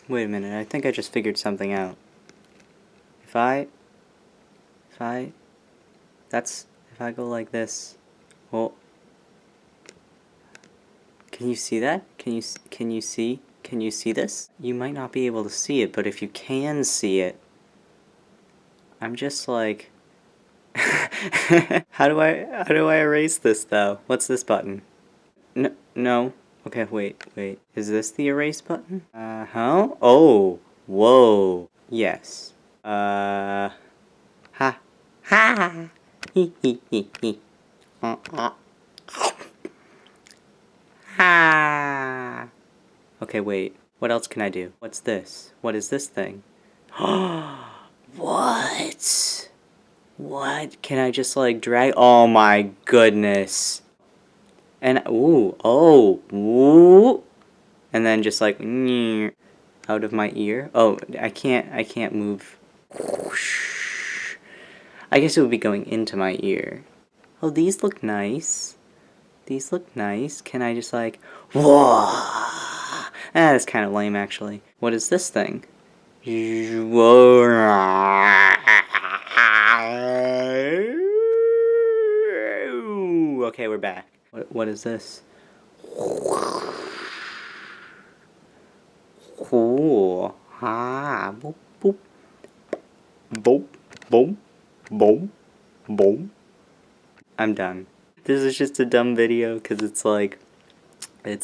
Wait a minute, I think I just figured something out. If I go like this, well, can you see that? Can you see this? You might not be able to see it, but if you can see it, I'm just like, how do I erase this though? What's this button? No. Okay, wait. Is this the erase button? Huh? Oh, whoa. Yes. Ha. Ha. Hee hee hee hee. Ha. Okay, wait. What else can I do? What's this? What is this thing? What? What? Can I just like drag? Oh my goodness. And ooh, and then just like out of my ear. Oh, I can't move. I guess it would be going into my ear. Oh, these look nice. These look nice. Can I just like, whoa? That's kind of lame actually. What is this thing? Okay, we're back. What is this? Cool. Ah, boop, boop. Boop, boom, boom, boom. I'm done. This is just a dumb video because it's like 8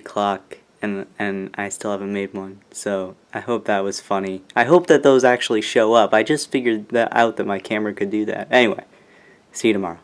o'clock and I still haven't made one. So I hope that was funny. I hope that those actually show up. I just figured that out that my camera could do that. Anyway, see you tomorrow.